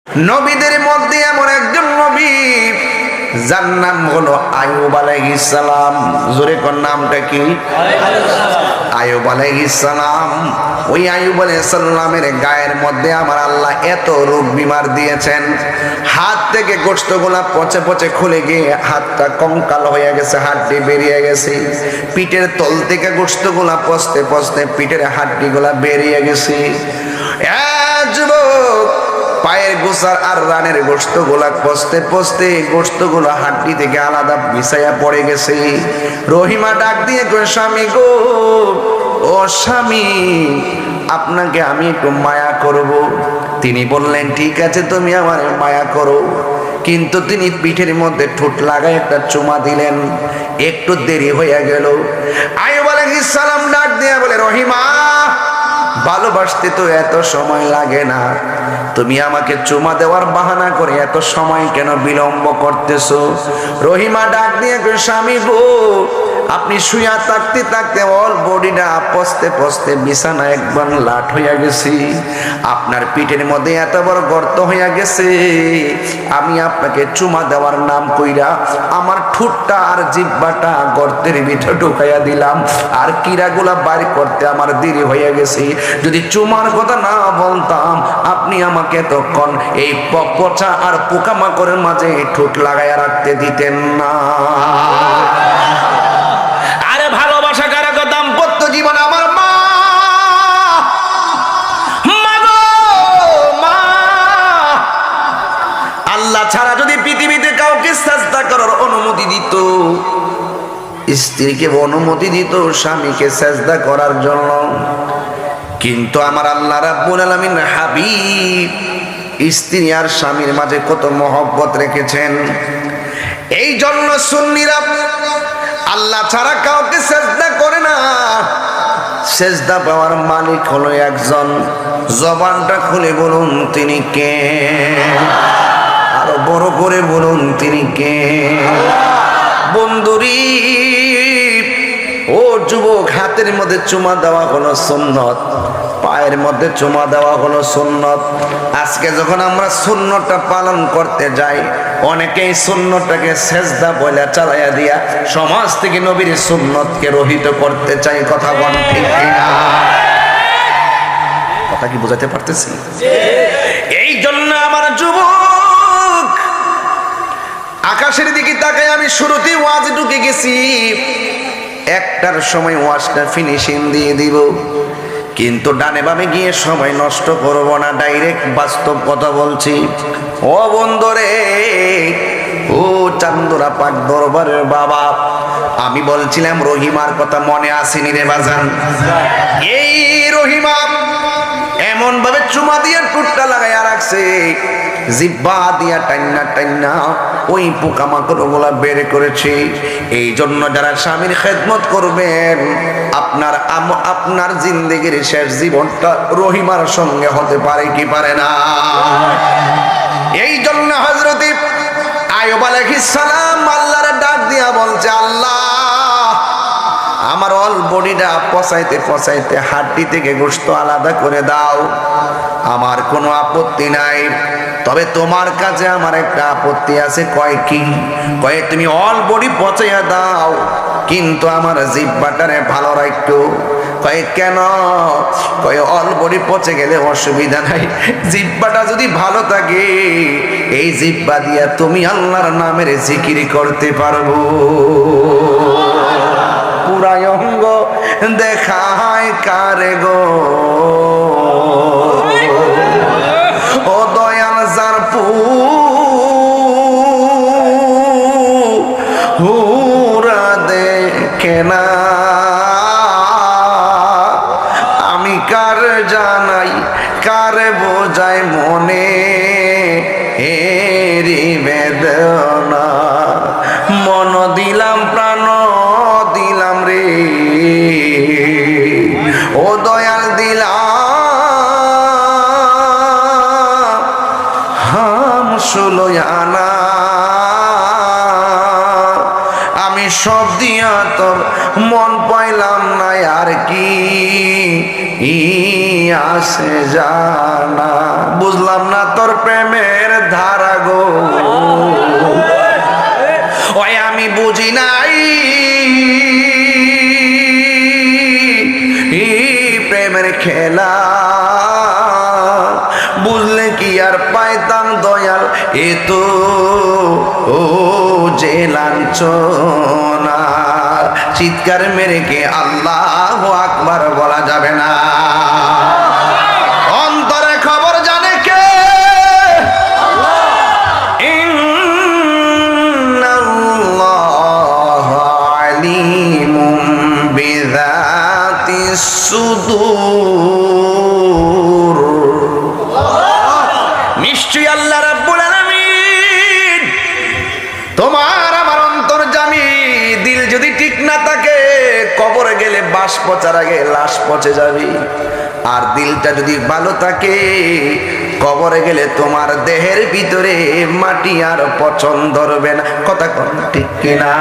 নবীদের মধ্যে এমন একজন নবী যার নাম হলো আইয়ুব আলাইহিস সালাম। জোরে কোন নামটা কি? আইয়ুব আলাইহিস সালাম। ওই আইয়ুব আলাইহিস সালামের গায়ের মধ্যে আমার আল্লাহ এত রোগ বিমার দিয়েছেন, হাত থেকে গোশতগুলা পচে পচে খুলে গিয়ে হাতটা কঙ্কাল হয়ে গেছে, হাড্ডি বেরিয়ে গেছে। পিঠের তল থেকে গোশতগুলা পচতে পচতে পিঠের হাড্ডিগুলা বেরিয়ে গেছে। যুবক, পায়ের গোসার আর রানের গোশতগুলা পচতে পচতে গোশতগুলো হাড্ডি থেকে আলাদা বিছায়া পড়ে গেছে। রহিমা ডাক দিয়ে কয়, স্বামী গো, ও স্বামী, আপনাকে আমি একটু মায়া করব। তিনি বললেন, ঠিক আছে, তুমি আমার মায়া করো। কিন্তু তিনি পিঠের মধ্যে ঠোঁট লাগায় একটা চুমা দিলেন। একটু দেরি হয়ে গেল। আইয়ুব আলাইহিস সালাম ডাক দিয়ে বলে, রহিমা, ভালোবাসতে তো এত সময় লাগে না, তুমি আমাকে চুমা দেওয়ার বাহানা করে এত সময় কেন বিলম্ব করতেছো? রহিমা ডাক দিয়ে কয়, স্বামী গো, আপনি শুয়া থাকতে থাকতে অল বডিটা পচতে পচতে বিছানা একবার লাট হইয়া গেছি, আপনার পিঠের মধ্যে এত বড় গর্ত হইয়া গেছে, আমি আপনাকে চুমা দেওয়ার নাম কইরা আমার ঠোঁটটা আর জিহ্বাটা গর্তের ভিতরে ঢুকাইয়া দিলাম, আর কিরাগুলা বাইর করতে আমার দেরি হইয়া গেছে। যদি চুমার কথা না বলতাম, আপনি আমাকে তখন এই পচা আর পোকামাকড়ের মাঝে ঠোঁট লাগাইয়া রাখতে দিতেন না। আরে ভালোবাসা কারা দাম্পত্য জীবন। আমার মা, আল্লাহ ছাড়া যদি পৃথিবীতে কাউকে সাজদা করার অনুমতি দিত, স্ত্রীকে অনুমতি দিত স্বামীকে সাজদা করার জন্য, কিন্তু আমার আল্লাহ রাব্বুল আলামিন হাবিব স্ত্রী আর স্বামীর মাঝে কত মহব্বত রেখেছেন। এই জন্য সুন্নিরা আল্লাহ ছাড়া কাউকে সেজদা করে না। সেজদা পাওয়ার মালিক হলো একজন। জবানটা খুলে বলুন তিনি কে? আরো বড় করে বলুন তিনি কে? বন্ধুরি, ও যুবক, হাতের মধ্যে চুমা দেওয়া হলো সুন্নত, পায়ের মধ্যে চুমা দেওয়া হলো সুন্নত। আজকে যখন আমরা সুন্নতটা পালন করতে যাই, অনেকেই সুন্নতটাকে সেজদা বলে চালাইয়া দিয়া সমাজ থেকে নবীর সুন্নতকে রহিত করতে চাই। কথা বল ঠিক কিনা? কথা কি বুঝাতে পারতেছি? এই জন্য আমার যুবক, আকাশের দিকে তাকায় আমি শুরুতে ওয়াজ ঢুকে গেছি, একটার সময় ওয়াজটা ফিনিশিং দিয়ে দিব, কিন্তু ডানে বামে গিয়ে সময় নষ্ট করব না, ডাইরেক্ট বাস্তব কথা বলছি। ও বন্ধুরে, ও চান্দুরা পাক দরবারের বাবা, আমি বলছিলাম রহিমার কথা মনে আসেনি রে বাজান? এই রহিমা এমন ভাবে চুমা দিয়ে টুটটা লাগাইয়া রাখছে, জিহ্বা দিয়া টাইনা টাইনা ওই পোকামাকড় গুলা বের করেছে। এই জন্য যারা স্বামীর খেদমত করবেন, আপনার জিন্দেগির শেষ জীবনটা রহিমার সঙ্গে হতে পারে কি পারে না? এই জন্য হযরত আইয়ুব আলাইহিস সালাম আল্লাহর ডাক দিয়া বলছে, আল্লাহ, আমার অল বডিটা পচাইতে পচাইতে হাড্ডি থেকে গোশত আলাদা করে দাও, আমার কোনো আপত্তি নাই, তবে তোমার কাছে আমার একটা আপত্তি আছে। কয় কি? কয় তুমি অল বডি পচাইয়া দাও, কিন্তু আমার জিহ্বাটারে ভালো রাখো। কয় কেন? কয় অল বডি পচে গেলে অসুবিধা নাই, জিহ্বাটা যদি ভালো থাকে, এই জিহ্বা দিয়া তুমি আল্লাহর নামের জিকির করতে পারবো। পুরাই অঙ্গ দেখায় কারে গো, ও দয়াল যার পুরা দেখে না, আমি কার জানাই কার বোঝাই মনে এরি বেদনা, মন দিলাম প্রাণ দিলাম রে, ও দয়াল দিলাম হাম সুলয়ানা, আমি সব দিয়া তোর মন পাইলাম না, আর কি আছে জানা, বুঝলাম না তোর প্রেম প্রেমের ধারা গো, ওই আমি বুঝি নাই প্রেমের খেলা, বুঝলে কি আর পাইতাম দয়াল এ তো ও যে লাঞ্ছনা। চিৎকার মেরে কে আল্লাহু আকবার বলা যাবে না? অন্তরে খবর জানে কে? ইন্নাল্লাহ আলিমুম বিযাতিস সুদূর। নিশ্চয়ই আল্লাহ রাব্বুল আলামিন তোমার আমার অন্তর্যামী। দিল যদি ঠিক না থাকে, কবরে গেলে বাঁশ পচার আগে লাশ পচে যাবে। আর দিলটা যদি ভালো থাকে, কবরে গেলে তোমার দেহের ভিতরে মাটি আর পচন ধরবে না। কথা কন ঠিক কিনা?